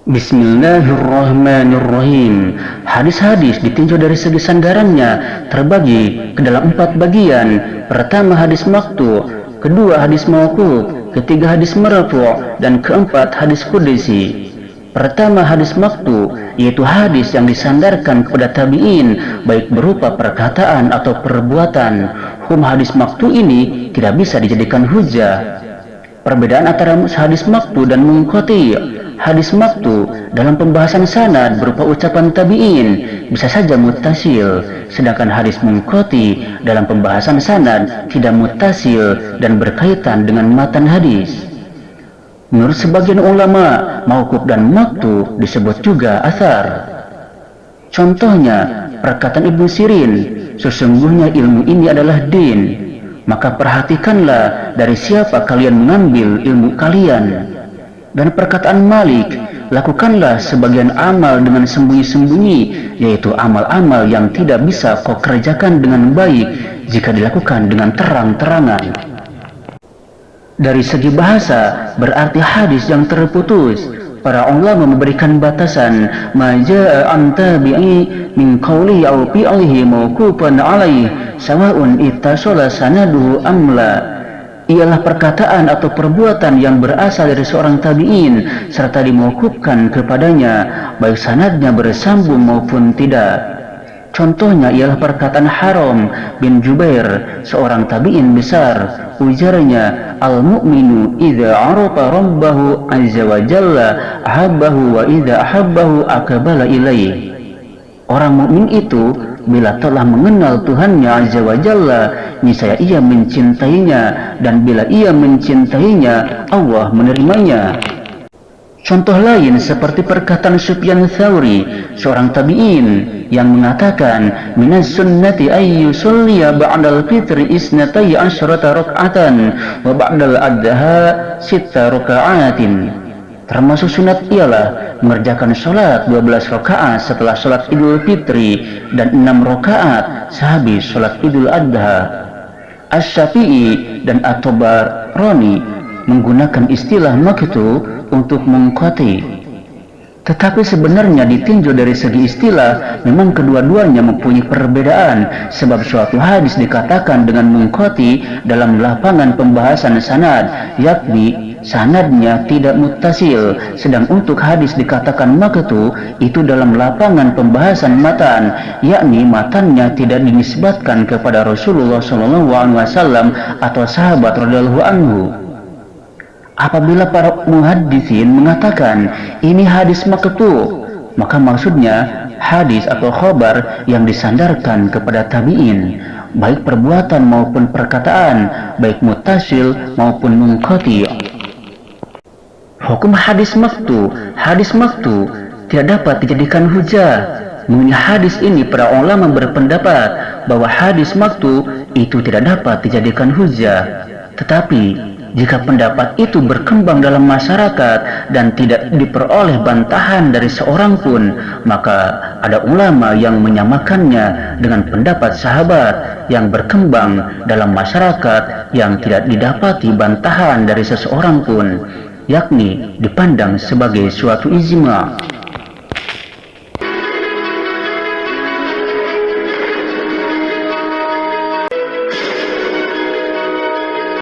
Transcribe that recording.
Bismillahirrahmanirrahim. Hadis-hadis ditinjau dari segi sandarannya terbagi ke dalam 4 bagian. Pertama hadis maqtu, kedua hadis mauquf, ketiga hadis marfu', dan keempat hadis qudsi. Pertama hadis maqtu, yaitu hadis yang disandarkan kepada tabi'in baik berupa perkataan atau perbuatan. Hadis maqtu ini tidak bisa dijadikan hujjah. Perbedaan antara hadis maqtu dan munqati'. Hadis maqtu dalam pembahasan sanad berupa ucapan tabi'in bisa saja muttasil, sedangkan hadis munqati dalam pembahasan sanad tidak muttasil dan berkaitan dengan matan hadis. Menurut sebagian ulama, mauquf dan maqtu disebut juga athar. Contohnya, perkataan Ibnu Sirin, sesungguhnya ilmu ini adalah din, maka perhatikanlah dari siapa kalian mengambil ilmu kalian. Dan perkataan Malik, lakukanlah sebagian amal dengan sembunyi-sembunyi, yaitu amal-amal yang tidak bisa kau kerjakan dengan baik jika dilakukan dengan terang-terangan. Dari segi bahasa, berarti hadis yang terputus. Para ulama memberikan batasan maja'a an tabi'i min qawlihi aw fi'lihi mawqufan 'alaihi sawa'un ittasala sanaduhu am la. Ialah perkataan atau perbuatan yang berasal dari seorang tabi'in serta dimauqufkan kepadanya, baik sanadnya bersambung maupun tidak. Contohnya ialah perkataan Haram bin Jubair, seorang tabi'in besar. Ujarnya, al-mu'minu idza arafa rabbahu azza wa jalla ahabbahu wa idza ahabbahu aqbala ilaih. Orang mukmin itu bila telah mengenal Tuhannya azza wa jalla, niscaya ia mencintainya, dan bila ia mencintainya, Allah menerimanya. Contoh lain seperti perkataan Sufyan Tsauri, seorang tabi'in, yang mengatakan minas sunnati ay yusalliya ba'dal fitri isnatai asyrata rak'atan wa ba'dal adha sitta raka'atin. Termasuk sunat ialah mengerjakan sholat 12 rakaat setelah sholat Idul Fitri dan 6 rakaat sehabis sholat Idul Adha. Asy-Syafi'i dan At-Tabarani menggunakan istilah maqtu untuk munqati. Tetapi sebenarnya ditinjau dari segi istilah, memang kedua-duanya mempunyai perbedaan, sebab suatu hadis dikatakan dengan munqati dalam lapangan pembahasan sanad, yakni sanadnya tidak muttasil, sedang untuk hadis dikatakan maqtu itu dalam lapangan pembahasan matan, yakni matannya tidak dinisbatkan kepada Rasulullah SAW atau sahabat radhiyallahu anhu. Apabila para muhaddisin mengatakan ini hadis maqtu, maka maksudnya hadis atau khabar yang disandarkan kepada tabi'in, baik perbuatan maupun perkataan, baik muttasil maupun munqati'. Hukum hadis maqtu tidak dapat dijadikan hujah. Mengenai hadis ini, para ulama berpendapat bahwa hadis maqtu itu tidak dapat dijadikan hujah. Tetapi jika pendapat itu berkembang dalam masyarakat dan tidak diperoleh bantahan dari seorang pun, maka ada ulama yang menyamakannya dengan pendapat sahabat yang berkembang dalam masyarakat yang tidak didapati bantahan dari seseorang pun, yakni dipandang sebagai suatu ijma'.